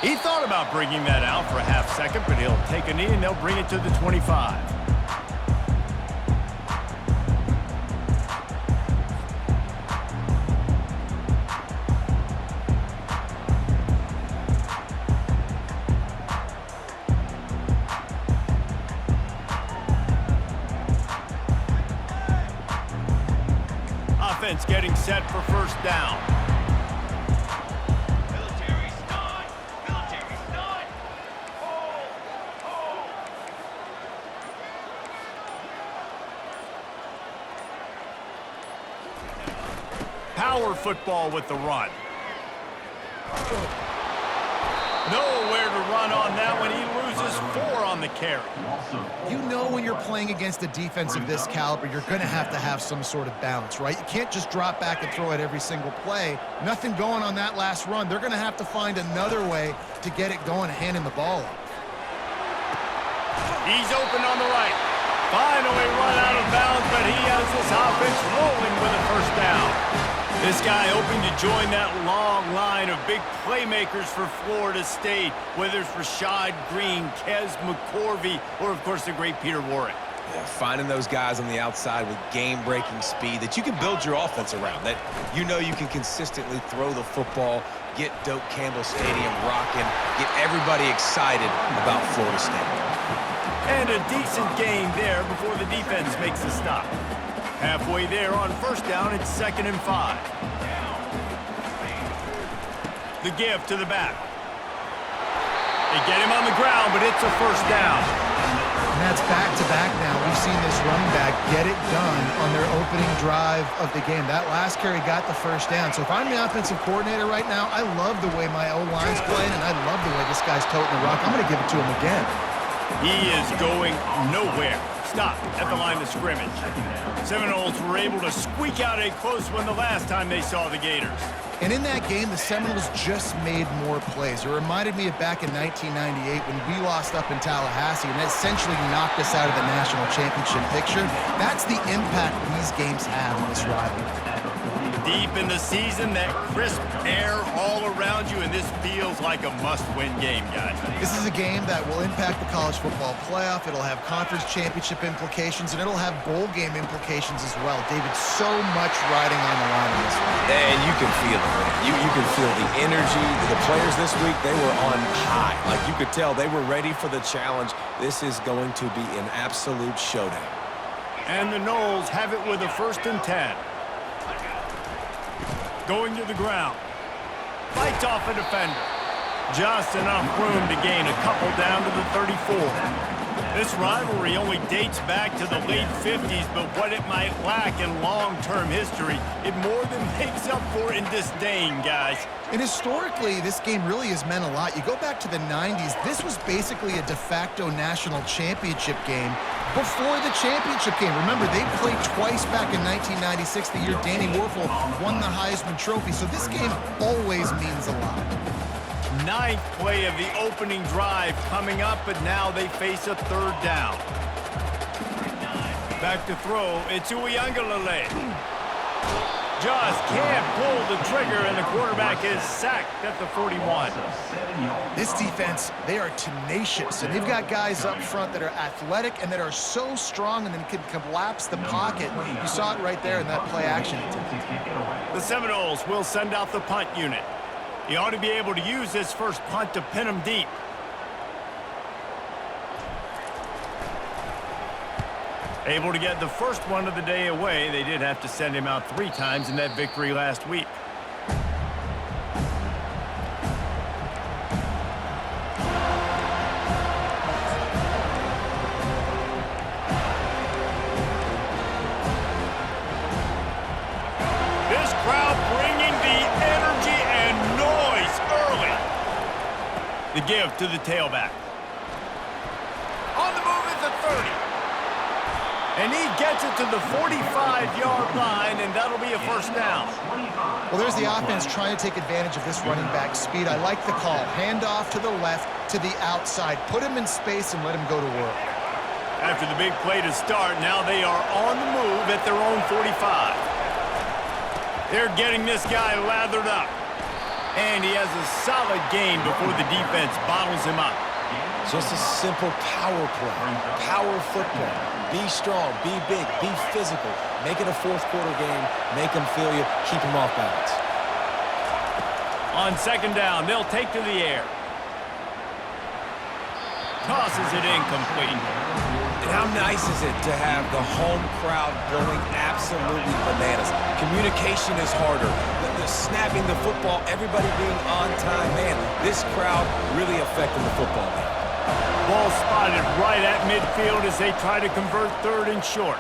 He thought about bringing that out for a half second, but he'll take a knee and they'll bring it to the 25. Offense getting set for first down. Military stun! Military stun! Hold! Hold! Power football with the run. Nowhere to run on that one. He loses 4 on the carry. You know when you're playing against a defense of this caliber, you're going to have some sort of balance, right? You can't just drop back and throw it every single play. Nothing going on that last run. They're going to have to find another way to get it going and handing the ball off. He's open on the right. Finally run out of bounds, but he has this offense rolling with a first down. This guy hoping to join that long line of big playmakers for Florida State, whether it's Rashad Green, Kez McCorvey, or, of course, the great Peter Warrick. Yeah, finding those guys on the outside with game-breaking speed that you can build your offense around, that you know you can consistently throw the football, get Doak Campbell Stadium rocking, get everybody excited about Florida State. And a decent gain there before the defense makes a stop. Halfway there on first down, it's 2nd and 5. The give to the back. They get him on the ground, but it's a first down. And that's back-to-back now. We've seen this running back get it done on their opening drive of the game. That last carry got the first down. So if I'm the offensive coordinator right now, I love the way my O-line's playing, and I love the way this guy's toting the rock. I'm going to give it to him again. He is going nowhere. Stop at the line of scrimmage. Seminoles were able to squeak out a close one the last time they saw the Gators. And in that game, the Seminoles just made more plays. It reminded me of back in 1998 when we lost up in Tallahassee, and that essentially knocked us out of the national championship picture. That's the impact these games have in this rivalry. Deep in the season, that crisp air all around you, and this feels like a must-win game, guys. This is a game that will impact the college football playoff. It'll have conference championship implications, and it'll have bowl game implications as well. David, so much riding on the line in this one. And you can feel it, man. You can feel the energy. The players this week, they were on high. Like you could tell, they were ready for the challenge. This is going to be an absolute showdown. And the Noles have it with a 1st and 10. Going to the ground. Fights off a defender. Just enough room to gain a couple down to the 34. This rivalry only dates back to the late 50s, but what it might lack in long-term history, it more than makes up for in disdain, guys. And historically, this game really has meant a lot. You go back to the 90s, this was basically a de facto national championship game before the championship game. Remember, they played twice back in 1996, the year Danny Werfel won the Heisman Trophy. So this game always means a lot. 9th play of the opening drive coming up, but now they face a 3rd down. Back to throw, it's Uiagalelei. Just can't pull the trigger, and the quarterback is sacked at the 41. This defense, they are tenacious, and they've got guys up front that are athletic and that are so strong and then can collapse the pocket. You saw it right there in that play action attempt. The Seminoles will send out the punt unit. He ought to be able to use this first punt to pin him deep. Able to get the first one of the day away. They did have to send him out 3 times in that victory last week. This crowd bringing the energy and noise early. The give to the tailback. On the move at the 30. And he gets it to the 45-yard line, and that'll be a first down. Well, there's the offense trying to take advantage of this running back speed. I like the call. Hand off to the left, to the outside. Put him in space and let him go to work. After the big play to start, now they are on the move at their own 45. They're getting this guy lathered up. And he has a solid gain before the defense bottles him up. Just a simple power play, power football. Be strong, be big, be physical. Make it a fourth quarter game. Make them feel you. Keep them off balance. On second down, they'll take to the air. Tosses it incomplete. And how nice is it to have the home crowd going absolutely bananas? Communication is harder. The snapping the football, everybody being on time. Man, this crowd really affecting the football game. Ball spotted right at midfield as they try to convert third and short.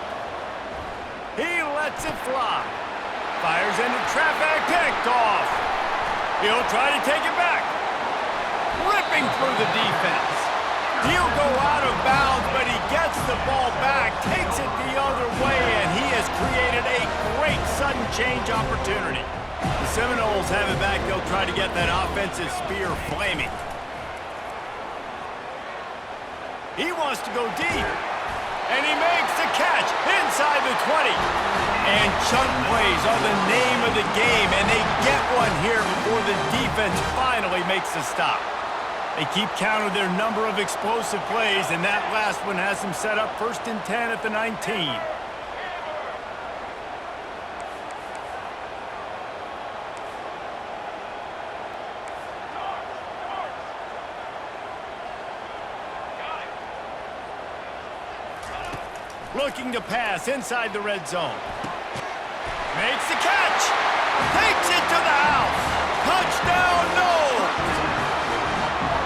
He lets it fly. Fires into traffic, picked off. He'll try to take it back. Ripping through the defense. He'll go out of bounds, but he gets the ball back, takes it the other way, and he has created a great sudden change opportunity. The Seminoles have it back. They'll try to get that offensive spear flaming. He wants to go deep, and he makes the catch inside the 20. And chunk plays are the name of the game, and they get one here before the defense finally makes the stop. They keep count of their number of explosive plays, and that last one has them set up 1st and 10 at the 19. Looking to pass inside the red zone. Makes the catch. Takes it to the house. Touchdown, Noles.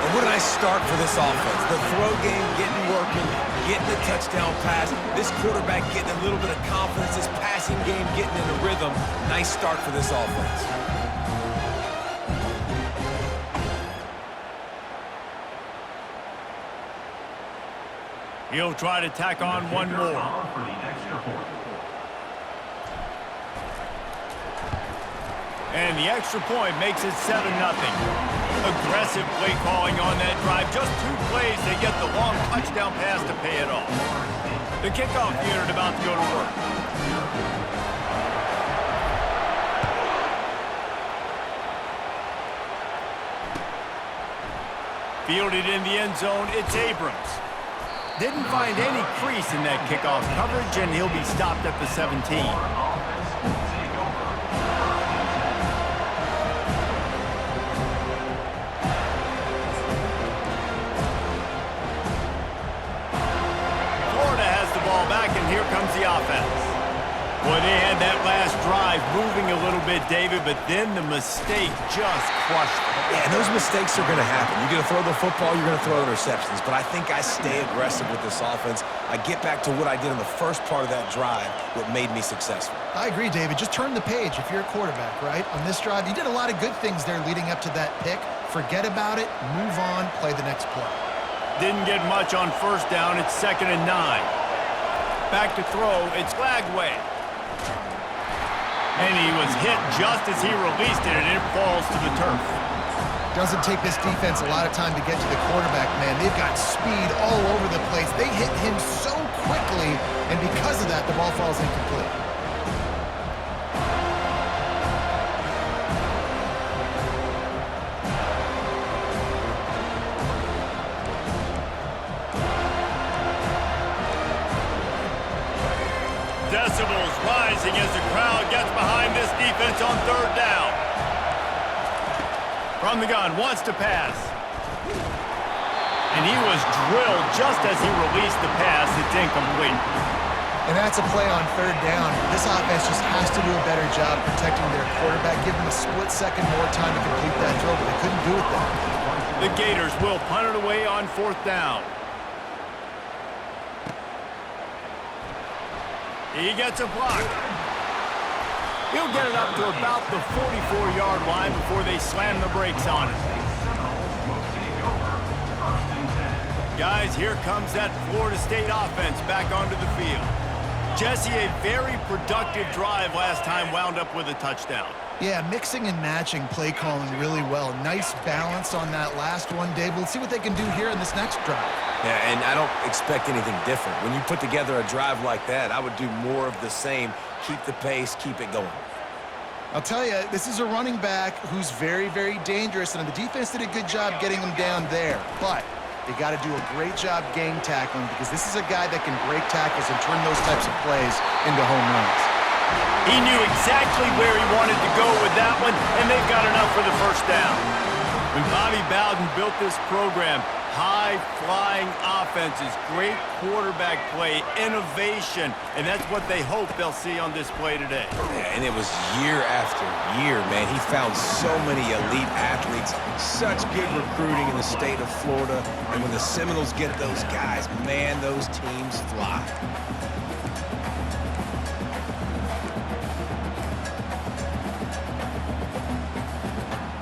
And what a nice start for this offense. The throw game getting working, getting the touchdown pass. This quarterback getting a little bit of confidence. This passing game getting in a rhythm. Nice start for this offense. He'll try to tack on one more. And the extra point makes it 7-0. Aggressive play calling on that drive. Just 2 plays, they get the long touchdown pass to pay it off. The kickoff unit about to go to work. Fielded in the end zone, it's Abrams. Didn't find any crease in that kickoff coverage, and he'll be stopped at the 17. Florida has the ball back, and here comes the offense. Boy, they had that last drive moving a little bit, David, but then the mistake just crushed them. Yeah, and those mistakes are going to happen. You're going to throw the football, you're going to throw interceptions. But I think I stay aggressive with this offense. I get back to what I did in the first part of that drive, what made me successful. I agree, David. Just turn the page if you're a quarterback, right? On this drive, you did a lot of good things there leading up to that pick. Forget about it, move on, play the next play. Didn't get much on first down. It's 2nd and 9. Back to throw. It's Lagway. And he was hit just as he released it, and it falls to the turf. Doesn't take this defense a lot of time to get to the quarterback, man. They've got speed all over the place. They hit him so quickly, and because of that, the ball falls incomplete. Decibels rising as the crowd gets behind this defense on 3rd down. From the gun, wants to pass. And he was drilled just as he released the pass. It's incomplete. And that's a play on 3rd down. This offense just has to do a better job protecting their quarterback. Give them a split second more time to complete that throw, but they couldn't do it there. The Gators will punt it away on 4th down. He gets a block. He'll get it up to about the 44-yard line before they slam the brakes on it. Guys, here comes that Florida State offense back onto the field. Jesse, a very productive drive last time, wound up with a touchdown. Yeah, mixing and matching play calling really well. Nice balance on that last one, Dave. Let's see what they can do here in this next drive. Yeah, and I don't expect anything different. When you put together a drive like that, I would do more of the same. Keep the pace, keep it going. I'll tell you, this is a running back who's very, very dangerous, and the defense did a good job getting him down there. But they got to do a great job gang tackling because this is a guy that can break tackles and turn those types of plays into home runs. He knew exactly where he wanted to go with that one, and they've got enough for the first down. When Bobby Bowden built this program, high-flying offenses, great quarterback play, innovation, and that's what they hope they'll see on display today. Yeah, and it was year after year, man. He found so many elite athletes, such good recruiting in the state of Florida, and when the Seminoles get those guys, man, those teams fly.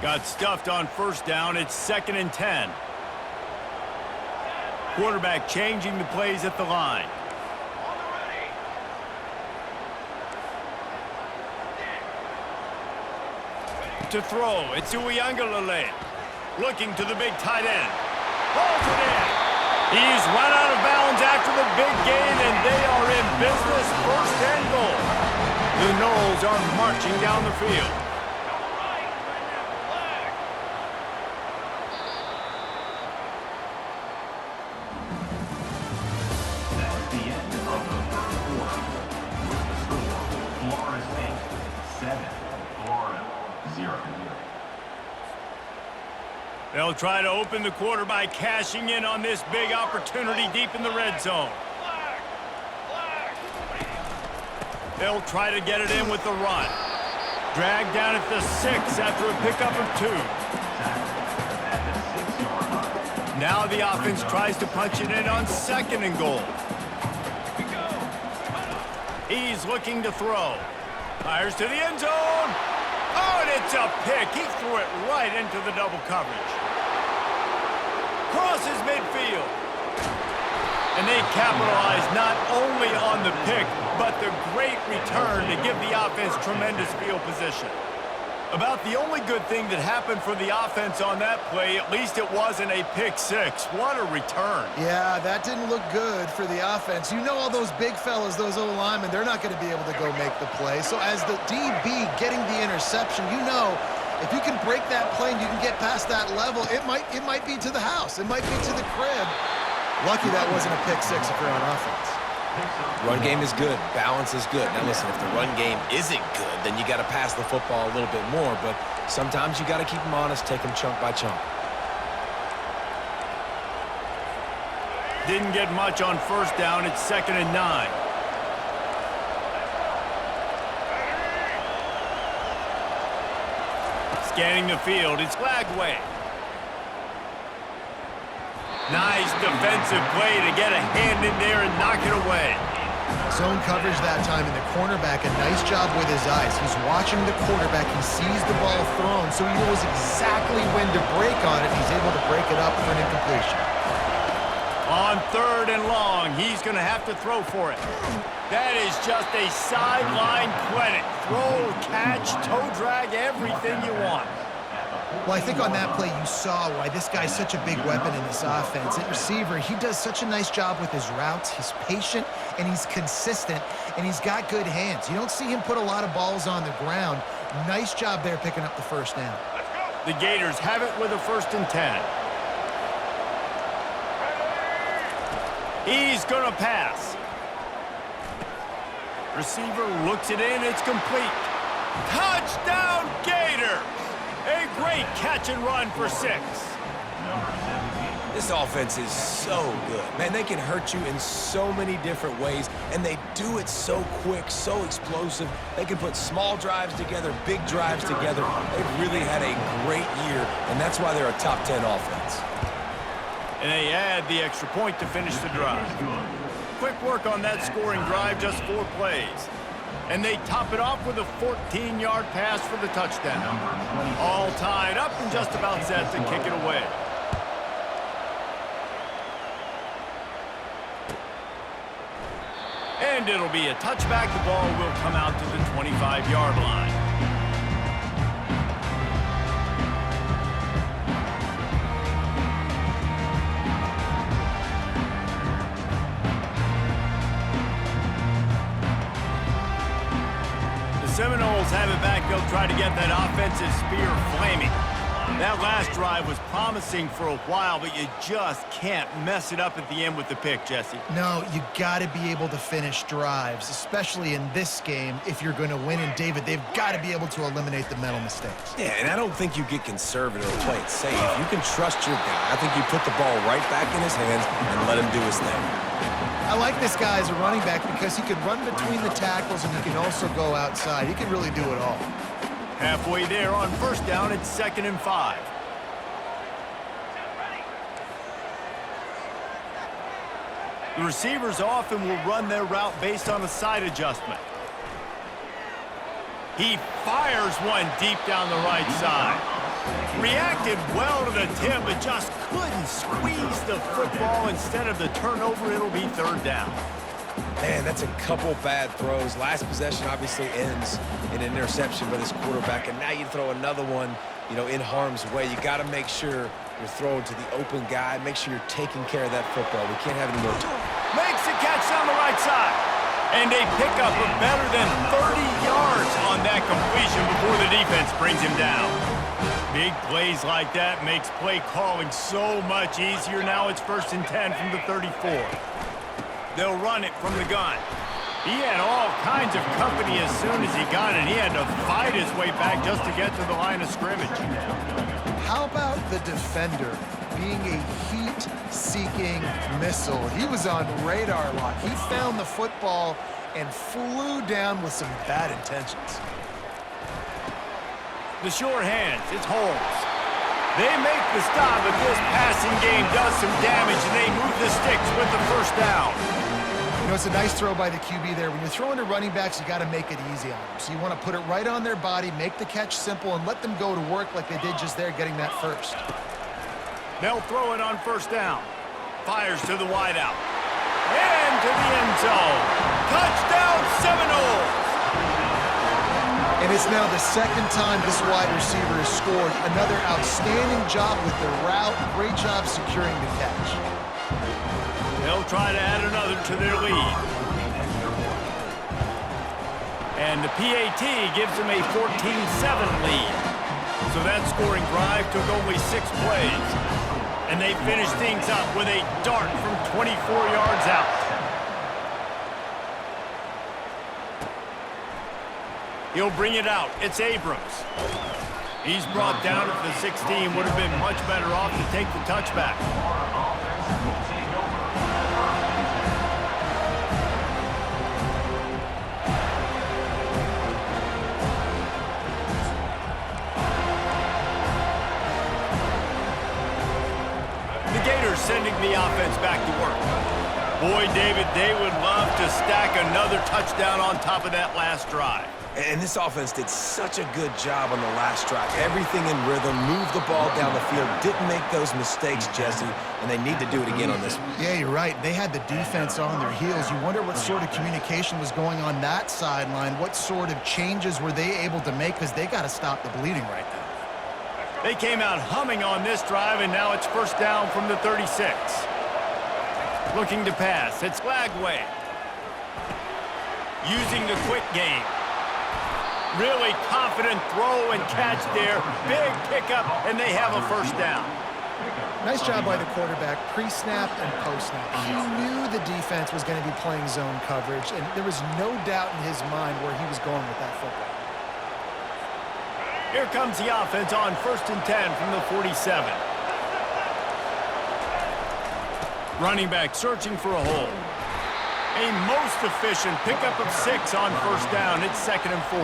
Got stuffed on first down. It's 2nd and 10. Quarterback changing the plays at the line. On the ready. To throw, it's Uiagalelei. Looking to the big tight end. Balls it in. He's run out of bounds after the big gain, and they are in business. 1st and goal. The Noles are marching down the field. That's the end of the first quarter. With the score, Florida State 7, Florida 0. They'll try to open the quarter by cashing in on this big opportunity deep in the red zone. They'll try to get it in with the run. Dragged down at the 6 after a pickup of 2. Now the offense tries to punch it in on 2nd and goal. He's looking to throw. Fires to the end zone. Oh, and it's a pick. He threw it right into the double coverage. Crosses midfield. And they capitalize not only on the pick, but the great return to give the offense tremendous field position. About the only good thing that happened for the offense on that play, at least it wasn't a pick 6. What a return. Yeah, that didn't look good for the offense. You know all those big fellas, those O-linemen, they're not going to be able to go make the play. So as the DB getting the interception, you know if you can break that play and you can get past that level, it might be to the house. It might be to the crib. Lucky that wasn't a pick 6 if you're on offense. Run game is good. Balance is good. Now, listen, if the run game isn't good, then you got to pass the football a little bit more. But sometimes you got to keep them honest, take them chunk by chunk. Didn't get much on first down. It's 2nd and 9. Scanning the field. It's Lagway. Nice defensive play to get a hand in there and knock it away. Zone coverage that time, and the cornerback, a nice job with his eyes. He's watching the quarterback. He sees the ball thrown, so he knows exactly when to break on it. He's able to break it up for an incompletion. On 3rd and long, he's going to have to throw for it. That is just a sideline clinic. Throw, catch, toe drag, everything you want. Well, I think on that play you saw why this guy's such a big weapon in this offense. At receiver, he does such a nice job with his routes. He's patient, and he's consistent, and he's got good hands. You don't see him put a lot of balls on the ground. Nice job there picking up the first down. The Gators have it with a 1st and 10. He's going to pass. Receiver looks it in. It's complete. Touchdown, Gators! A great catch and run for 6. This offense is so good. Man, they can hurt you in so many different ways, and they do it so quick, so explosive. They can put small drives together, big drives together. They've really had a great year, and that's why they're a top 10 offense. And they add the extra point to finish the drive. Quick work on that scoring drive, just 4 plays. And they top it off with a 14-yard pass for the touchdown. All tied up and just about set to kick it away. And it'll be a touchback. The ball will come out to the 25-yard line. Seminoles have it back. They'll try to get that offensive spear flaming. That last drive was promising for a while, but you just can't mess it up at the end with the pick, Jesse. No, you got to be able to finish drives, especially in this game if you're going to win. And, David, they've got to be able to eliminate the mental mistakes. Yeah, and I don't think you get conservative or play it safe. You can trust your guy. I think you put the ball right back in his hands and let him do his thing. I like this guy as a running back because he can run between the tackles and he can also go outside. He can really do it all. Halfway there on first down, it's 2nd and 5. The receivers often will run their route based on a side adjustment. He fires one deep down the right side. Reacted well to the tip, but just couldn't squeeze the football. Instead of the turnover, it'll be 3rd down. Man, that's a couple bad throws. Last possession obviously ends in an interception by this quarterback, and now you throw another one, in harm's way. You got to make sure you're throwing to the open guy. Make sure you're taking care of that football. We can't have any more time. Makes the catch down the right side. And a pickup of better than 30 yards on that completion before the defense brings him down. Big plays like that makes play calling so much easier. Now it's 1st and 10 from the 34. They'll run it from the gun. He had all kinds of company as soon as he got it. He had to fight his way back just to get to the line of scrimmage. How about the defender being a heat-seeking missile? He was on radar lock. He found the football and flew down with some bad intentions. The short hands, it's Holmes. They make the stop, but this passing game does some damage, and they move the sticks with the 1st down. It's a nice throw by the QB there. When you're throwing to running backs, you got to make it easy on them. So you want to put it right on their body, make the catch simple, and let them go to work like they did just there, getting that first. They'll throw it on 1st down. Fires to the wideout. And to the end zone. Touchdown, Seminoles! And it's now the 2nd time this wide receiver has scored. Another outstanding job with the route. Great job securing the catch. They'll try to add another to their lead. And the PAT gives them a 14-7 lead. So that scoring drive took only 6 plays. And they finished things up with a dart from 24 yards out. He'll bring it out. It's Abrams. He's brought down at the 16. Would have been much better off to take the touchback. The Gators sending the offense back to work. Boy, David, they would love to stack another touchdown on top of that last drive. And this offense did such a good job on the last drive. Everything in rhythm, moved the ball down the field, didn't make those mistakes, Jesse, and they need to do it again on this one. Yeah, you're right. They had the defense on their heels. You wonder what sort of communication was going on that sideline. What sort of changes were they able to make, because they got to stop the bleeding right now. They came out humming on this drive, and now it's 1st down from the 36. Looking to pass. It's Lagway. Using the quick game. Really confident throw and catch there. Big pickup, and they have a 1st down. Nice job by the quarterback, pre-snap and post-snap. He knew the defense was going to be playing zone coverage, and there was no doubt in his mind where he was going with that football. Here comes the offense on 1st and 10 from the 47. Running back searching for a hole. A most efficient pickup of 6 on 1st down. It's 2nd and 4.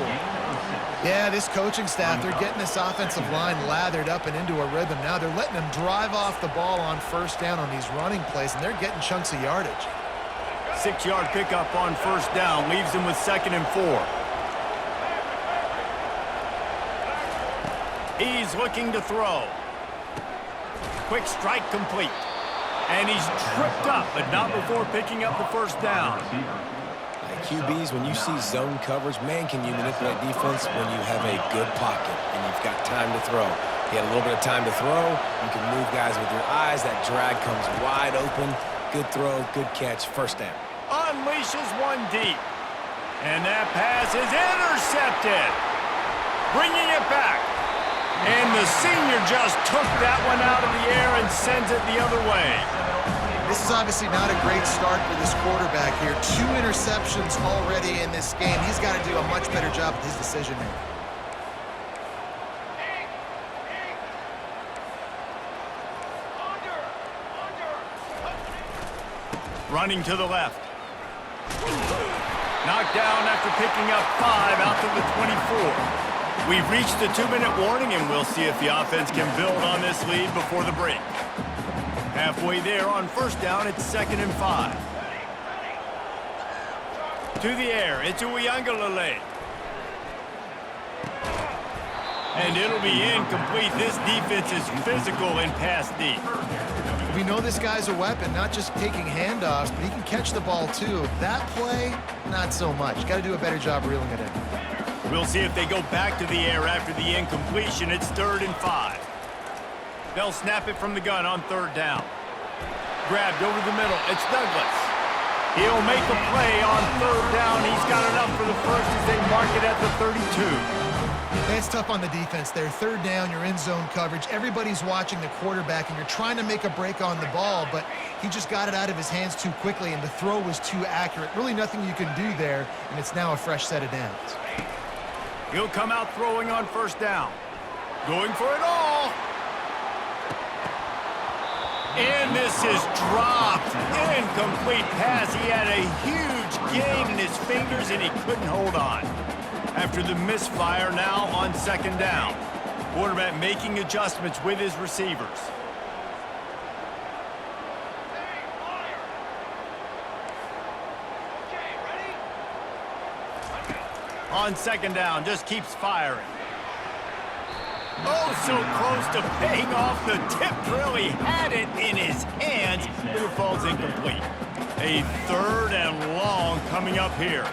Yeah, this coaching staff, they're getting this offensive line lathered up and into a rhythm now. They're letting them drive off the ball on 1st down on these running plays, and they're getting chunks of yardage. 6-yard pickup on 1st down leaves them with 2nd and 4. He's looking to throw. Quick strike complete. And he's tripped up, but not before picking up the 1st down. QBs, when you see zone coverage, man, can you manipulate defense when you have a good pocket and you've got time to throw. He had a little bit of time to throw. You can move guys with your eyes. That drag comes wide open. Good throw, good catch, 1st down. Unleashes one deep. And that pass is intercepted. Bringing it back. And the senior just took that one out of the air and sends it the other way. This is obviously not a great start for this quarterback here. 2 interceptions already in this game. He's got to do a much better job with his decision making. Running to the left. Knocked down after picking up 5 out to the 24. We've reached the 2-minute warning, and we'll see if the offense can build on this lead before the break. Halfway there on first down, it's 2nd and 5. To the air, it's Uiagalelei. And it'll be incomplete. This defense is physical and pass deep. We know this guy's a weapon, not just taking handoffs, but he can catch the ball too. That play, not so much. Got to do a better job reeling it in. We'll see if they go back to the air after the incompletion. It's 3rd and 5. They'll snap it from the gun on 3rd down. Grabbed over the middle. It's Douglas. He'll make a play on 3rd down. He's got enough for the first as they mark it at the 32. It's tough on the defense there. 3rd down, you're in zone coverage. Everybody's watching the quarterback, and you're trying to make a break on the ball, but he just got it out of his hands too quickly, and the throw was too accurate. Really nothing you can do there, and it's now a fresh set of downs. He'll come out throwing on 1st down. Going for it all. And this is dropped. Incomplete pass. He had a huge gain in his fingers, and he couldn't hold on. After the misfire, now on 2nd down. Quarterback making adjustments with his receivers. On 2nd down, just keeps firing. Oh, so close to paying off the tip drill. He had it in his hands, but it falls incomplete. A 3rd and long coming up here.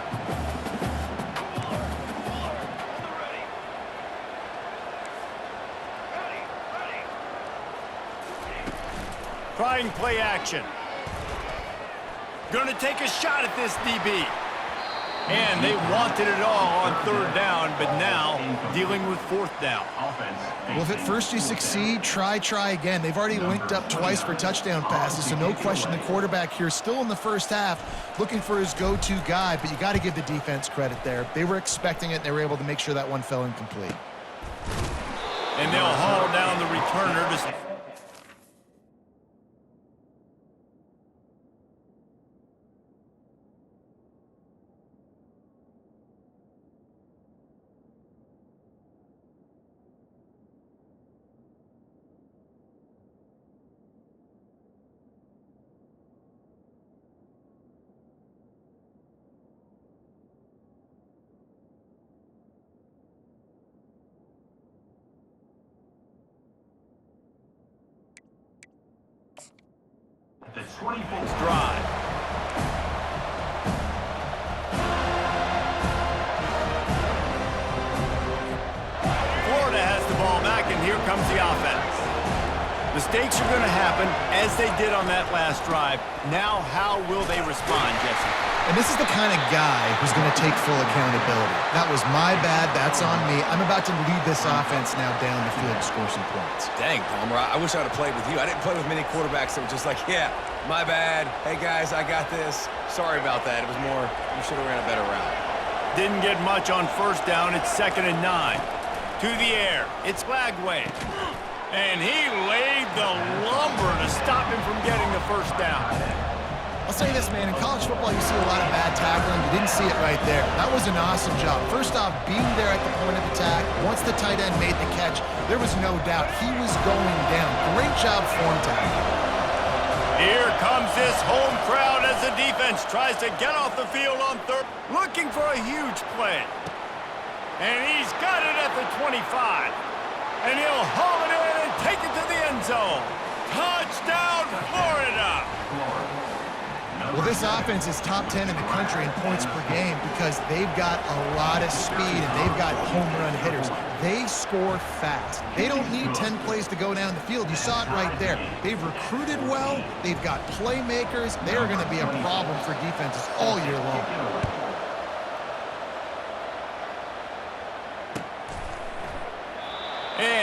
Trying play action. Gonna take a shot at this DB. And they wanted it all on 3rd down, but now dealing with 4th down. Well, if at first you succeed, try again. They've already linked up twice for touchdown passes, so no question the quarterback here still in the first half looking for his go-to guy, but you got to give the defense credit there. They were expecting it, and they were able to make sure that one fell incomplete. And they'll haul down the returner to... The 24th drive. Florida has the ball back, and here comes the offense. Mistakes are going to happen, as they did on that last drive. Now, how will they respond, Jesse? And this is the kind of guy who's going to take full accountability. That was my bad. That's on me. I'm about to lead this offense now down the field to score some points. Dang, Palmer, I wish I would have played with you. I didn't play with many quarterbacks that were just like, yeah, my bad. Hey, guys, I got this. Sorry about that. It was more, you should have ran a better route. Didn't get much on 1st down. It's 2nd and 9. To the air. It's Lagway. And he laid the lumber to stop him from getting the 1st down. I'll say this, man, in college football, you see a lot of bad tackling. You didn't see it right there. That was an awesome job. First off, being there at the point of attack, once the tight end made the catch, there was no doubt he was going down. Great job form tackling. Here comes this home crowd as the defense tries to get off the field on 3rd, looking for a huge play. And he's got it at the 25. And he'll haul it in and take it to the end zone. Touchdown, Florida! Well, this offense is top 10 in the country in points per game because they've got a lot of speed and they've got home run hitters. They score fast. They don't need 10 plays to go down the field. You saw it right there. They've recruited well. They've got playmakers. They are going to be a problem for defenses all year long.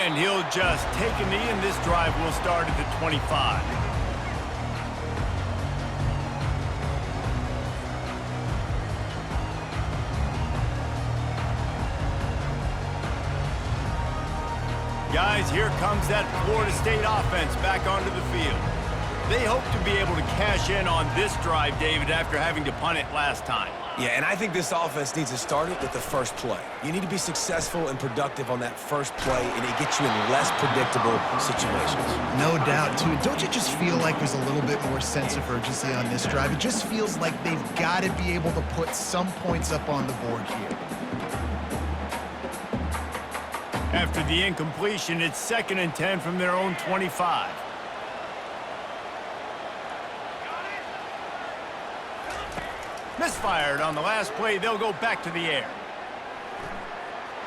And he'll just take a knee, and this drive will start at the 25. Guys, here comes that Florida State offense back onto the field. They hope to be able to cash in on this drive, David, after having to punt it last time. Yeah, and I think this offense needs to start it with the first play. You need to be successful and productive on that first play, and it gets you in less predictable situations. No doubt, too. Don't you just feel like there's a little bit more sense of urgency on this drive? It just feels like they've got to be able to put some points up on the board here. After the incompletion, it's 2nd and 10 from their own 25. Misfired on the last play. They'll go back to the air.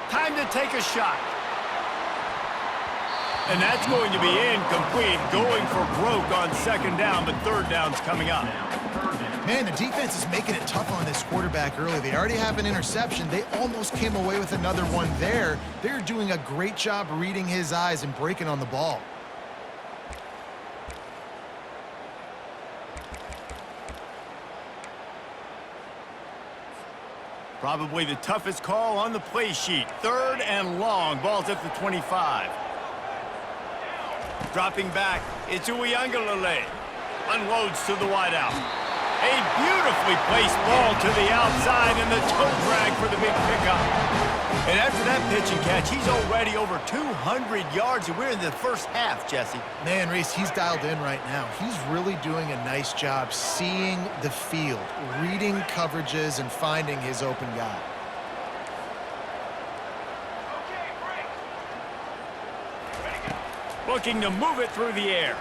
Time to take a shot. And that's going to be incomplete. Going for broke on 2nd down, but 3rd down's coming up. Man, the defense is making it tough on this quarterback early. They already have an interception. They almost came away with another one there. They're doing a great job reading his eyes and breaking on the ball. Probably the toughest call on the play sheet. 3rd and long. Ball's at the 25. Dropping back, it's Uiagalelei. Unloads to the wideout. A beautifully placed ball to the outside, and the toe drag for the big pickup. And after that pitch and catch, he's already over 200 yards, and we're in the first half, Jesse. Man, Reese, he's dialed in right now. He's really doing a nice job seeing the field, reading coverages, and finding his open guy. Looking to move it through the air.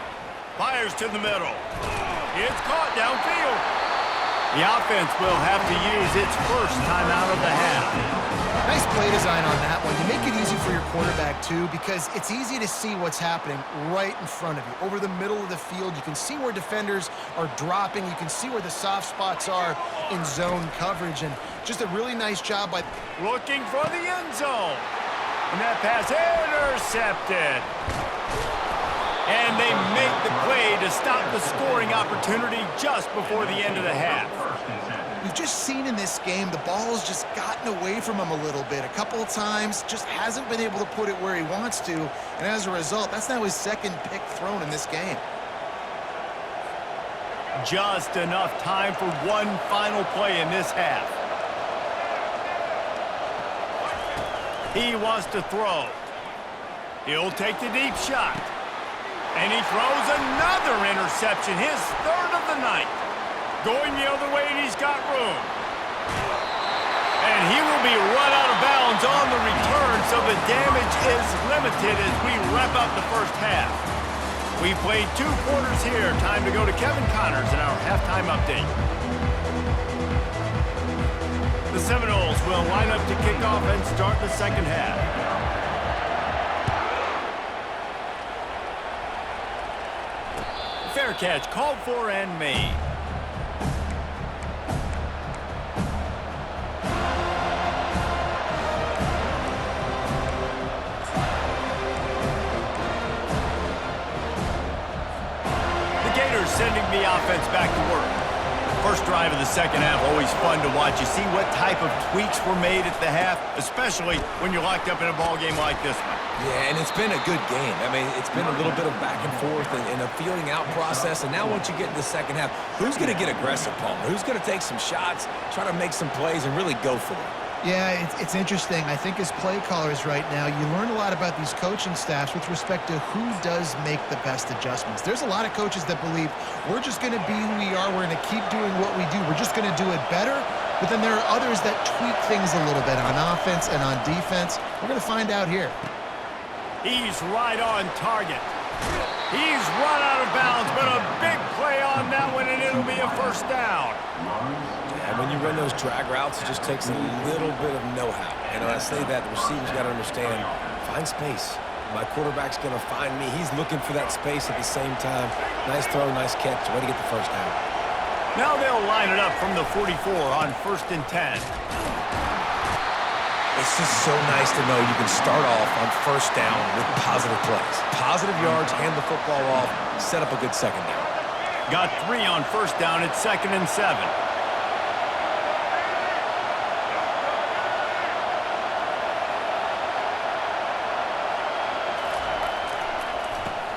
Fires to the middle. It's caught downfield. The offense will have to use its first timeout of the half. Nice play design on that one. You make it easy for your quarterback, too, because it's easy to see what's happening right in front of you. Over the middle of the field, you can see where defenders are dropping. You can see where the soft spots are in zone coverage. And just a really nice job by... Looking for the end zone. And that pass intercepted. And they make the play to stop the scoring opportunity just before the end of the half. We've just seen in this game the ball has just gotten away from him a little bit. A couple of times, just hasn't been able to put it where he wants to. And as a result, that's now his 2nd pick thrown in this game. Just enough time for one final play in this half. He wants to throw. He'll take the deep shot. And he throws another interception, his 3rd of the night. Going the other way, and he's got room. And he will be run out of bounds on the return, so the damage is limited as we wrap up the first half. We've played 2 quarters here. Time to go to Kevin Connors in our halftime update. The Seminoles will line up to kick off and start the 2nd half. Fair catch called for and made. The Gators sending the offense back to work. First drive of the 2nd half, always fun to watch. You see what type of tweaks were made at the half, especially when you're locked up in a ball game like this one. Yeah, and it's been a good game. I mean, it's been a little bit of back and forth and a feeling out process. And now once you get in the 2nd half, who's going to get aggressive, Palmer? Who's going to take some shots, try to make some plays, and really go for it? Yeah, it's interesting. I think as play callers right now, you learn a lot about these coaching staffs with respect to who does make the best adjustments. There's a lot of coaches that believe we're just going to be who we are. We're going to keep doing what we do. We're just going to do it better. But then there are others that tweak things a little bit on offense and on defense. We're going to find out here. He's right on target. He's run out of bounds, but a big play on that one, and it'll be a 1st down. And when you run those drag routes, it just takes a little bit of know-how. And when I say that, the receiver's got to understand, find space. My quarterback's going to find me. He's looking for that space at the same time. Nice throw, nice catch. Way to get the 1st down. Now they'll line it up from the 44 on 1st and 10. They It's just so nice to know you can start off on first down with positive plays. Positive yards, hand the football off, set up a good second down. Got 3 on first down at 2nd and 7.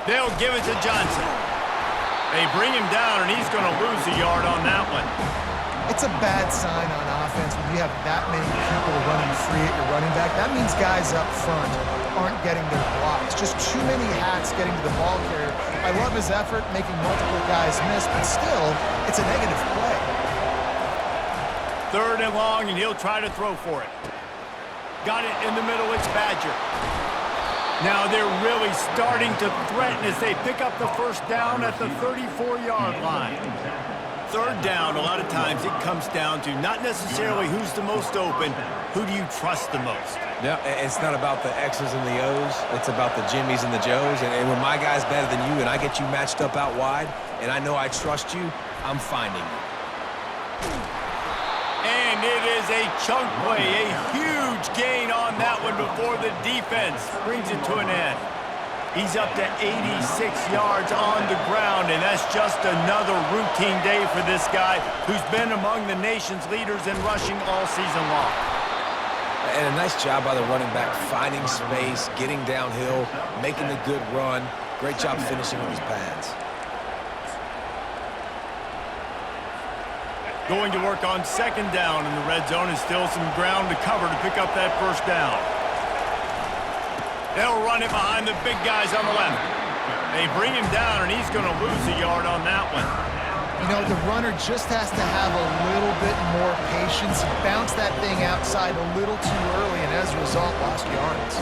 They'll give it to Johnson. They bring him down, and he's going to lose a yard on that one. It's a bad sign on offense when you have that many people running free at your running back. That means guys up front aren't getting their blocks. Just too many hats getting to the ball carrier. I love his effort, making multiple guys miss, but still, it's a negative play. 3rd and long, and he'll try to throw for it. Got it in the middle. It's Badger. Now they're really starting to threaten as they pick up the first down at the 34-yard line. 3rd down, a lot of times it comes down to not necessarily who's the most open, who do you trust the most? Yeah, it's not about the X's and the O's. It's about the Jimmies and the Joes. And when my guy's better than you and I get you matched up out wide and I know I trust you, I'm finding you. And it is a chunk play, a huge gain on that one before the defense brings it to an end. He's up to 86 yards on the ground, and that's just another routine day for this guy who's been among the nation's leaders in rushing all season long. And a nice job by the running back, finding space, getting downhill, making a good run. Great job finishing with his pads. Going to work on 2nd down in the red zone, and still some ground to cover to pick up that first down. They'll run it behind the big guys on the left. They bring him down, and he's going to lose a yard on that one. You know, the runner just has to have a little bit more patience. Bounce that thing outside a little too early, and as a result, lost yards.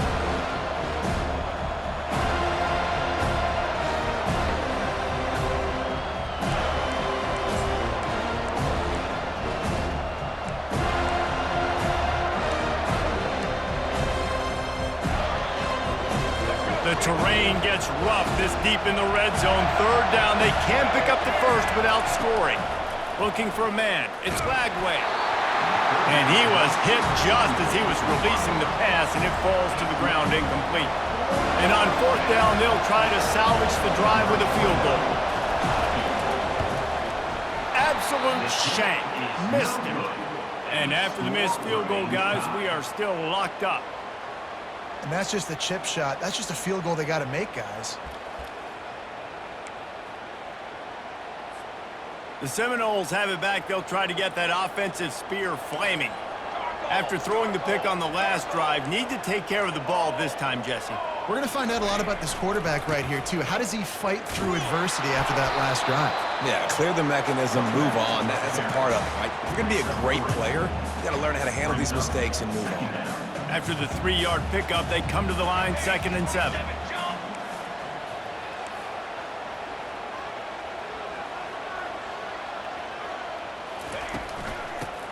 The terrain gets rough this deep in the red zone. 3rd down. They can pick up the first without scoring. Looking for a man. It's Lagway. And he was hit just as he was releasing the pass, and it falls to the ground incomplete. And on 4th down, they'll try to salvage the drive with a field goal. Absolute shank. Missed it. And after the missed field goal, guys, we are still locked up. And that's just a chip shot. That's just a field goal they got to make, guys. The Seminoles have it back. They'll try to get that offensive spear flaming. After throwing the pick on the last drive, need to take care of the ball this time, Jesse. We're going to find out a lot about this quarterback right here, too. How does he fight through adversity after that last drive? Yeah, clear the mechanism, move on. That's a part of it, right? If you're going to be a great player, you got to learn how to handle these mistakes and move on. After the 3-yard pickup, they come to the line, 2nd and 7.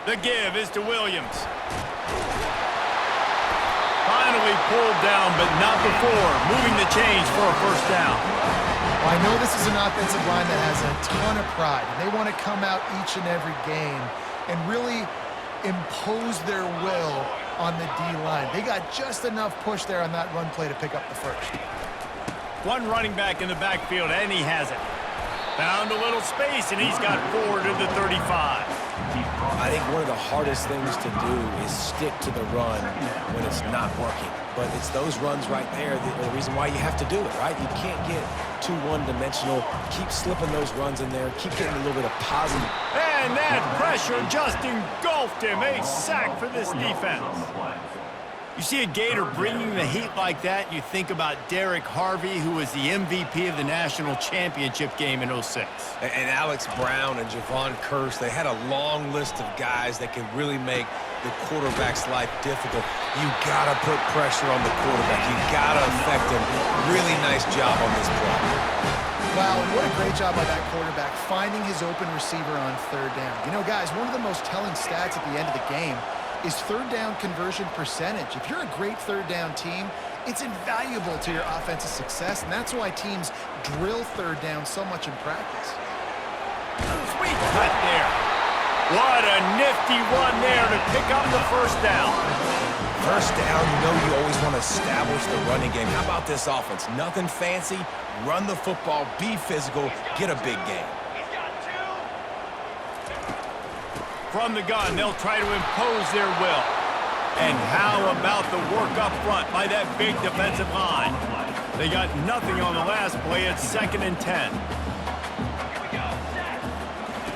The give is to Williams. Finally pulled down, but not before moving the chains for a first down. Well, I know this is an offensive line that has a ton of pride, and they want to come out each and every game and really impose their will on the D-line. They got just enough push there on that run play to pick up the first. One running back in the backfield, and he has it. Found a little space, and he's got 4 to the 35. I think one of the hardest things to do is stick to the run when it's not working. But it's those runs right there that are the reason why you have to do it, right? You can't get too one-dimensional. Keep slipping those runs in there. Keep getting a little bit of positive. And that pressure just engulfed him. A sack for this defense. You see a Gator bringing the heat like that, you think about Derek Harvey, who was the MVP of the national championship game in '06. And Alex Brown and Javon Curse, they had a long list of guys that can really make the quarterback's life difficult. You got to put pressure on the quarterback. You got to affect him. Really nice job on this play. Wow, and what a great job by that quarterback, finding his open receiver on 3rd down. You know, guys, one of the most telling stats at the end of the game is 3rd down conversion percentage. If you're a great 3rd down team, it's invaluable to your offensive success, and that's why teams drill 3rd down so much in practice. Sweet cut there. What a nifty run there to pick up the first down. First down, you know you always want to establish the running game. How about this offense? Nothing fancy. Run the football, be physical, get a big gain. He's got 2. From the gun, they'll try to impose their will. And how about the work up front by that big defensive line? They got nothing on the last play. It's 2nd and 10. Here we go. Set.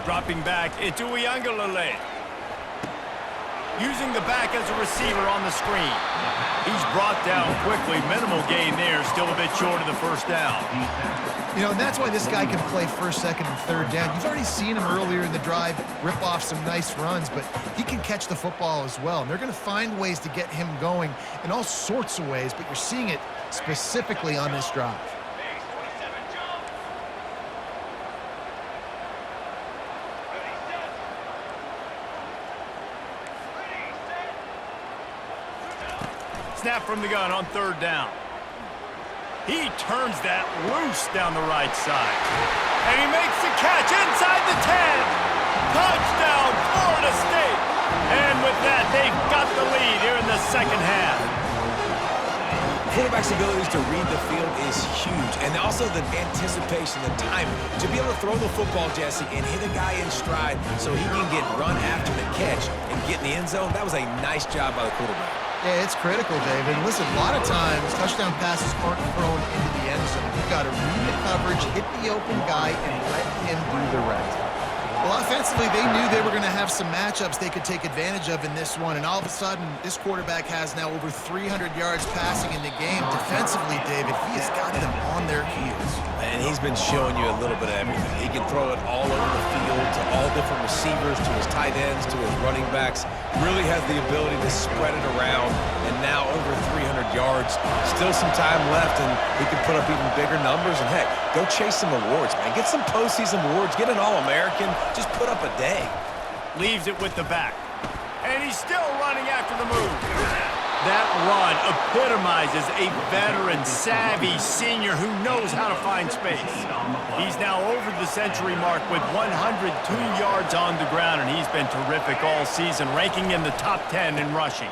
Dropping back, it's Uiagalelei. Using the back as a receiver on the screen. He's brought down quickly. Minimal gain there. Still a bit short of the first down. You know, and that's why this guy can play first, second, and third down. You've already seen him earlier in the drive rip off some nice runs, but he can catch the football as well. And they're going to find ways to get him going in all sorts of ways, but you're seeing it specifically on this drive. Base 27 jump. Ready, set. Ready, set. Snap from the gun on 3rd down. He turns that loose down the right side. And he makes the catch inside the 10. Touchdown, Florida State. And with that, they've got the lead here in the second half. Quarterback's abilities to read the field is huge, and also the anticipation, the timing. To be able to throw the football, Jesse, and hit a guy in stride so he can get run after the catch and get in the end zone, that was a nice job by the quarterback. Yeah, it's critical, David. Listen, a lot of times, touchdown passes aren't thrown into the end zone. You've got to read the coverage, hit the open guy, and let him do the rest. Well, offensively, they knew they were going to have some matchups they could take advantage of in this one, and all of a sudden, this quarterback has now over 300 yards passing in the game. Defensively, David, he has got them on their heels. And he's been showing you a little bit of everything. He can throw it all over the field to all different receivers, to his tight ends, to his running backs. Really has the ability to spread it around, and now over 300 yards. Still some time left, and he can put up even bigger numbers. And heck, go chase some awards, man. Get some postseason awards. Get an All-American. Just put up a day. Leaves it with the back. And he's still running after the move. That run epitomizes a veteran, savvy senior who knows how to find space. He's now over the century mark with 102 yards on the ground, and he's been terrific all season, ranking in the top 10 in rushing.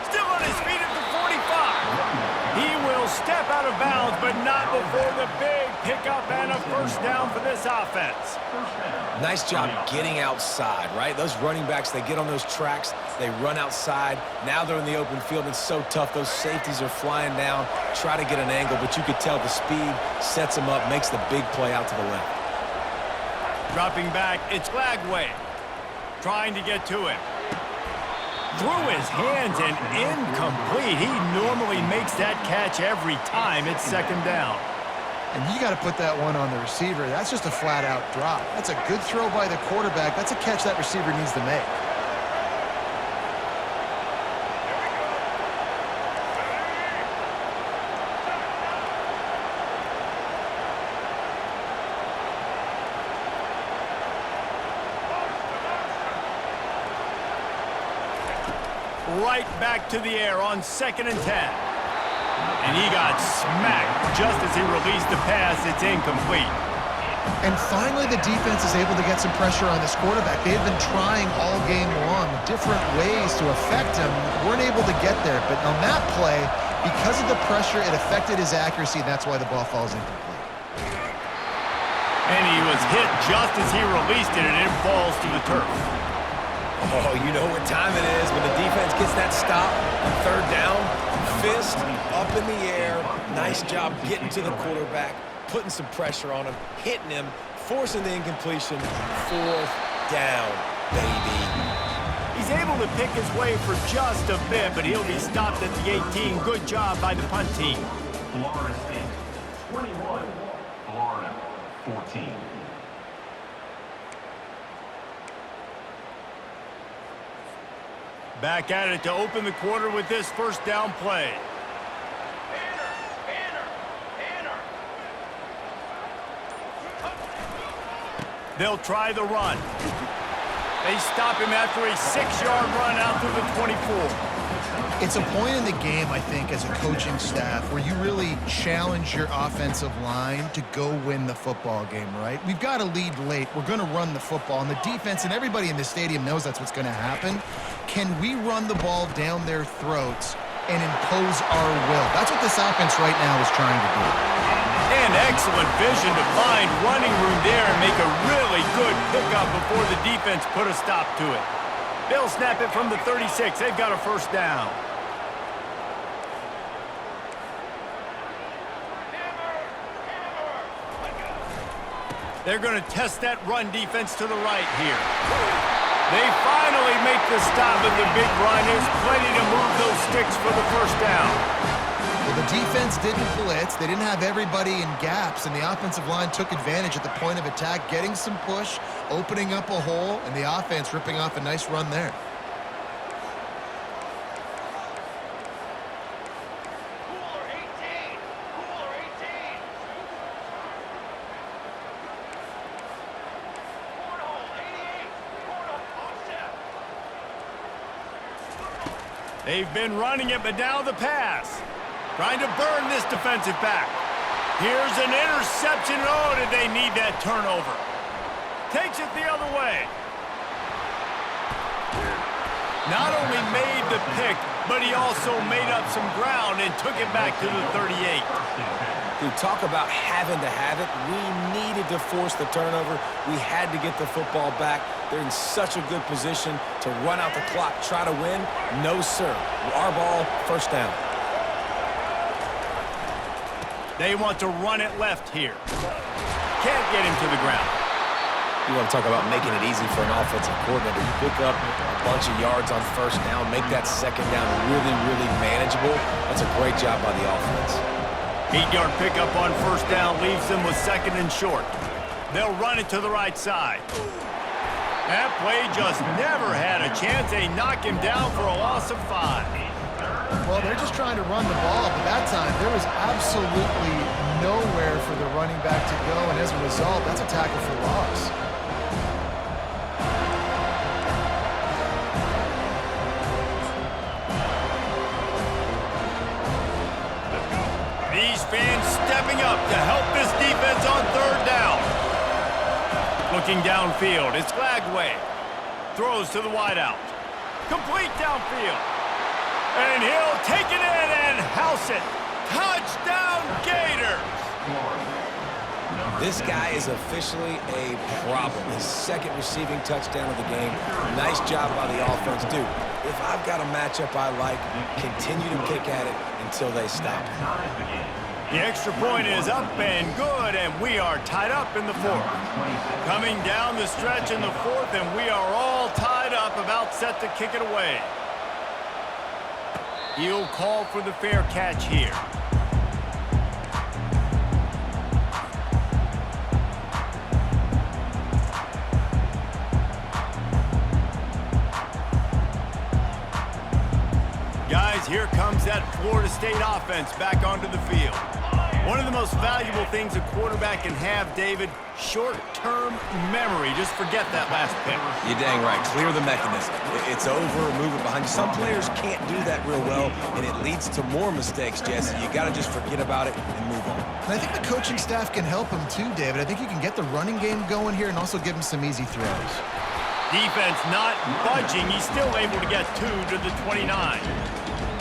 Still on his feet at the 45. He will step out of bounds, but not before the big pickup and a first down for this offense. Nice job getting outside, right? Those running backs, they get on those tracks, they run outside. Now they're in the open field. It's so tough. Those safeties are flying down, try to get an angle, but you could tell the speed sets them up, makes the big play out to the left. Dropping back, it's Lagway. Trying to get to him. Through his hands and incomplete. He normally makes that catch every time. It's 2nd down. And you got to put that one on the receiver. That's just a flat-out drop. That's a good throw by the quarterback. That's a catch that receiver needs to make. Right back to the air on 2nd and 10. And he got smacked just as he released the pass. It's incomplete. And finally, the defense is able to get some pressure on this quarterback. They've been trying all game long different ways to affect him. Weren't able to get there. But on that play, because of the pressure, it affected his accuracy, and that's why the ball falls incomplete. And he was hit just as he released it, and it falls to the turf. Oh, you know what time it is when the defense gets that stop on 3rd down. Fist up in the air. Nice job getting to the quarterback, putting some pressure on him, hitting him, forcing the incompletion. 4th down, baby. He's able to pick his way for just a bit, but he'll be stopped at the 18. Good job by the punt team. Florida State 21, Florida 14. Back at it to open the quarter with this first down play. They'll try the run. They stop him after a 6-yard run out to the 24. It's a point in the game, I think, as a coaching staff where you really challenge your offensive line to go win the football game, right? We've got to lead late. We're going to run the football. And the defense and everybody in the stadium knows that's what's going to happen. Can we run the ball down their throats and impose our will? That's what this offense right now is trying to do. And excellent vision to find running room there and make a really good pickup before the defense put a stop to it. They'll snap it from the 36. They've got a first down. They're going to test that run defense to the right here. They finally make the stop at the big run. There's plenty to move those sticks for the first down. Well, the defense didn't blitz. They didn't have everybody in gaps, and the offensive line took advantage at the point of attack, getting some push, opening up a hole, and the offense ripping off a nice run there. Cooler 18. Cooler 18. Cornhole 88. Cornhole offset. They've been running it, but now the pass. Trying to burn this defensive back. Here's an interception. Oh, did they need that turnover? Takes it the other way. Not only made the pick, but he also made up some ground and took it back to the 38. Dude, talk about having to have it. We needed to force the turnover. We had to get the football back. They're in such a good position to run out the clock, try to win. No, sir. Our ball, first down. They want to run it left here. Can't get him to the ground. You want to talk about making it easy for an offensive coordinator. You pick up a bunch of yards on first down, make that second down really, really manageable. That's a great job by the offense. 8-yard pickup on first down leaves them with second and short. They'll run it to the right side. That play just never had a chance. They knock him down for a loss of 5. Well, they're just trying to run the ball, but that time there was absolutely nowhere for the running back to go, and as a result, that's a tackle for loss. These fans stepping up to help this defense on third down. Looking downfield, it's Glagway. Throws to the wideout. Complete downfield. And he'll take it in and house it. Touchdown, Gators! This guy is officially a problem. His second receiving touchdown of the game. Nice job by the offense. Dude, if I've got a matchup I like, continue to kick at it until they stop it. The extra point is up and good, and we are tied up in the fourth. Coming down the stretch in the fourth, and we are all tied up, about set to kick it away. He'll call for the fair catch here. Guys, here comes that Florida State offense back onto the field. One of the most valuable things a quarterback can have, David, short-term memory. Just forget that last pick. You're dang right. Clear the mechanism. It's over, move it behind you. Some players can't do that real well, and it leads to more mistakes, Jesse. You got to just forget about it and move on. And I think the coaching staff can help him too, David. I think you can get the running game going here and also give him some easy throws. Defense not budging. He's still able to get 2 to the 29.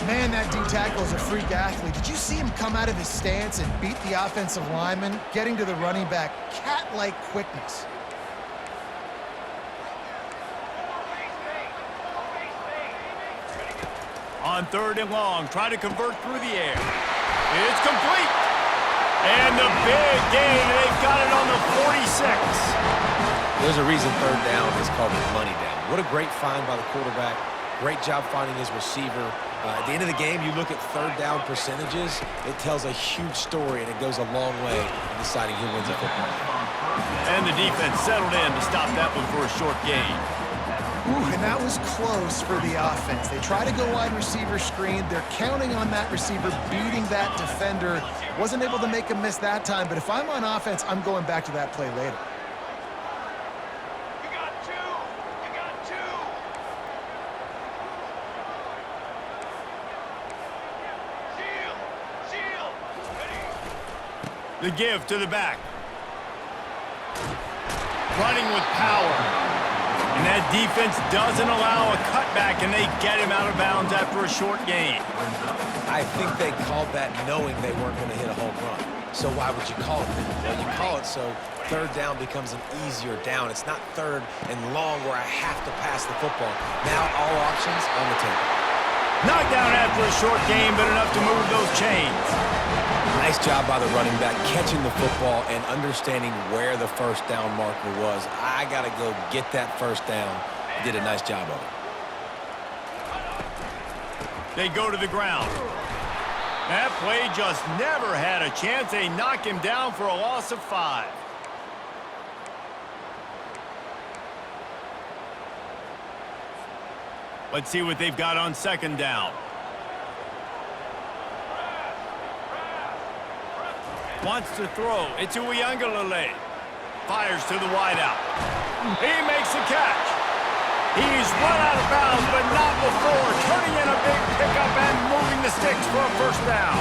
Man, that D-tackle is a freak athlete. Did you see him come out of his stance and beat the offensive lineman, getting to the running back? Cat-like quickness. On third and long, try to convert through the air. It's complete. And the big gain, they've got it on the 46. There's a reason third down is called the money down. What a great find by the quarterback. Great job finding his receiver. At the end of the game, you look at third down percentages, it tells a huge story, and it goes a long way in deciding who wins a football game. And the defense settled in to stop that one for a short gain. Ooh, and that was close for the offense. They try to go wide receiver screen. They're counting on that receiver beating that defender. Wasn't able to make him miss that time, but if I'm on offense, I'm going back to that play later. The give to the back. Running with power. And that defense doesn't allow a cutback, and they get him out of bounds after a short gain. I think they called that knowing they weren't going to hit a home run. So why would you call it that? Well, you call it so third down becomes an easier down. It's not third and long where I have to pass the football. Now all options on the table. Knocked down after a short game, but enough to move those chains. Nice job by the running back catching the football and understanding where the first down marker was. I got to go get that first down. He did a nice job of it. They go to the ground. That play just never had a chance. They knock him down for a loss of 5. Let's see what they've got on second down. Wants to throw. It's Uiagalelei. Fires to the wideout. He makes the catch. He's run out of bounds, but not before turning in a big pickup and moving the sticks for a first down.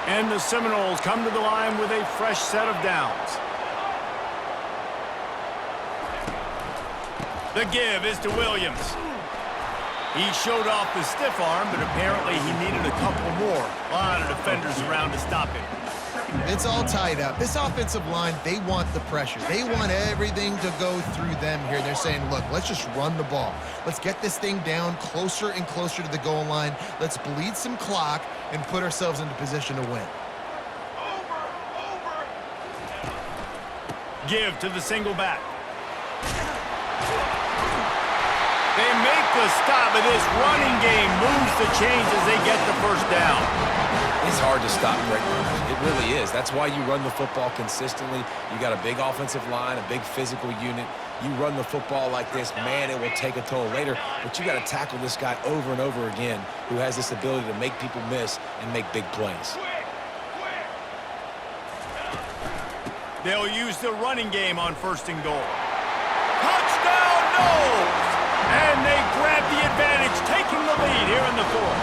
And the Seminoles come to the line with a fresh set of downs. The give is to Williams. He showed off the stiff arm, but apparently he needed a couple more. A lot of defenders around to stop him. It's all tied up. This offensive line, they want the pressure. They want everything to go through them here. They're saying, look, let's just run the ball. Let's get this thing down closer and closer to the goal line. Let's bleed some clock and put ourselves into position to win. Give to the single back. They make the stop, but this running game moves the chains as they get the first down. It's hard to stop great runners. It really is. That's why you run the football consistently. You got a big offensive line, a big physical unit. You run the football like this, man, it will take a toll later. But you got to tackle this guy over and over again who has this ability to make people miss and make big plays. They'll use the running game on first and goal. Touchdown, Noles! And they grab the advantage, taking the lead here in the fourth.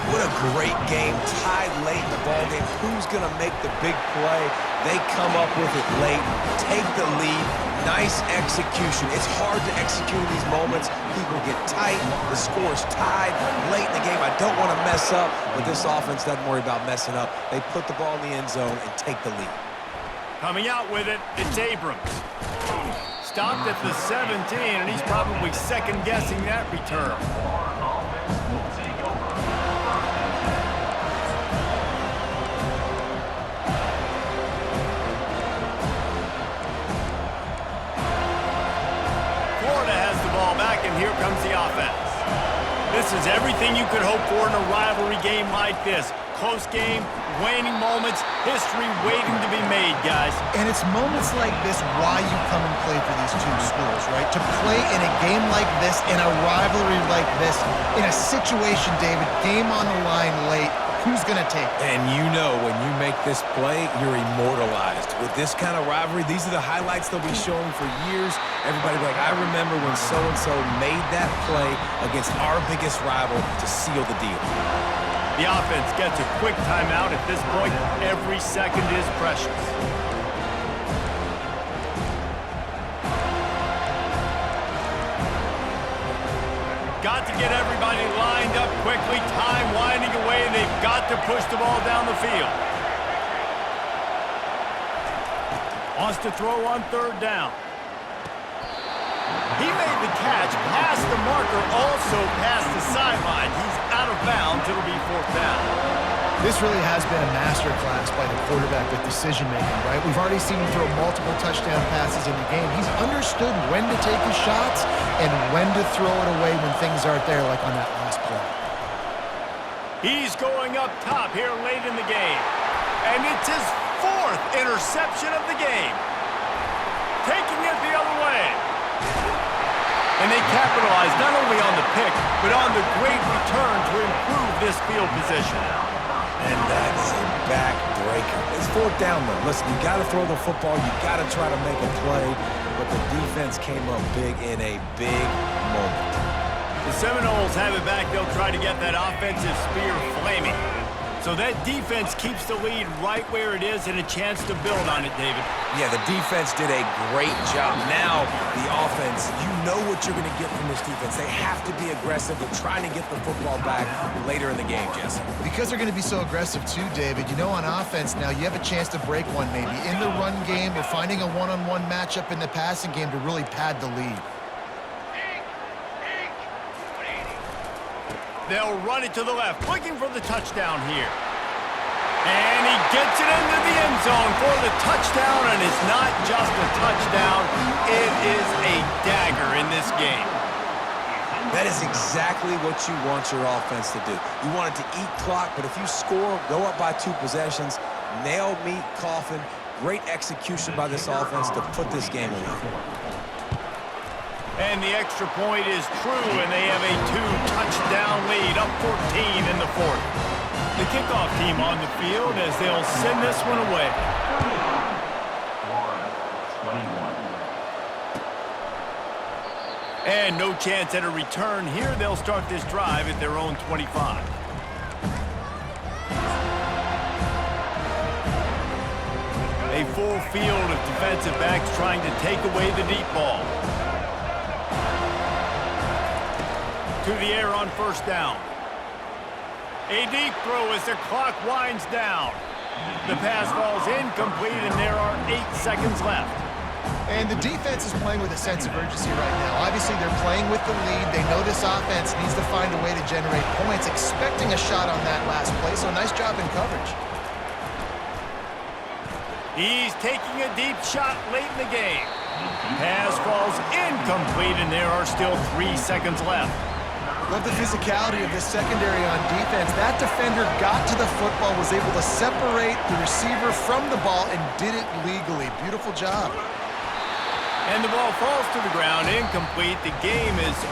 What a great game, tied late in the ballgame. Who's going to make the big play? They come up with it late, take the lead. Nice execution. It's hard to execute in these moments. People get tight. The score's tied late in the game. I don't want to mess up, but this offense doesn't worry about messing up. They put the ball in the end zone and take the lead. Coming out with it, it's Abrams. Stopped at the 17, and he's probably second-guessing that return. Florida has the ball back, and here comes the offense. This is everything you could hope for in a rivalry game like this. Close game, waning moments, history waiting to be made, guys. And it's moments like this why you come and play for these two schools, right? To play in a game like this, in a rivalry like this, in a situation, David, game on the line late, who's going to take it? And you know when you make this play, you're immortalized. With this kind of rivalry, these are the highlights they'll be showing for years. Everybody will be like, I remember when so-and-so made that play against our biggest rival to seal the deal. The offense gets a quick timeout at this point. Every second is precious. Got to get everybody lined up quickly. Time winding away. They've got to push the ball down the field. Wants to throw on third down. He made the catch, past the marker, also past the sideline. He's out of bounds. It'll be fourth down. This really has been a masterclass by the quarterback with decision-making, right? We've already seen him throw multiple touchdown passes in the game. He's understood when to take his shots and when to throw it away when things aren't there, like on that last play. He's going up top here late in the game. And it's his fourth interception of the game. Taking it the other way. And they capitalize not only on the pick, but on the great return to improve this field position. And that's a backbreaker. It's fourth down, though. Listen, you got to throw the football. You got to try to make a play. But the defense came up big in a big moment. The Seminoles have it back. They'll try to get that offensive spear flaming. So that defense keeps the lead right where it is and a chance to build on it, David. Yeah, the defense did a great job. Now, the offense, you know what you're going to get from this defense. They have to be aggressive with trying to get the football back later in the game, Jesse. Because they're going to be so aggressive too, David, you know, on offense now you have a chance to break one maybe in the run game or finding a one-on-one matchup in the passing game to really pad the lead. They'll run it to the left, looking for the touchdown here. And he gets it into the end zone for the touchdown, and it's not just a touchdown, it is a dagger in this game. That is exactly what you want your offense to do. You want it to eat clock, but if you score, go up by 2 possessions, nail meat coffin, great execution by this offense to put this game away. And the extra point is true, and they have a 2-touchdown lead, up 14 in the 4th. The kickoff team on the field as they'll send this one away. Florida 21. And no chance at a return here. They'll start this drive at their own 25. A full field of defensive backs trying to take away the deep ball. To the air on first down. A deep throw as the clock winds down. The pass falls incomplete, and there are 8 seconds left. And the defense is playing with a sense of urgency right now. Obviously, they're playing with the lead. They know this offense needs to find a way to generate points, expecting a shot on that last play, so nice job in coverage. He's taking a deep shot late in the game. Pass falls incomplete, and there are still 3 seconds left. Love the physicality of this secondary on defense. That defender got to the football, was able to separate the receiver from the ball, and did it legally. Beautiful job. And the ball falls to the ground, incomplete. The game is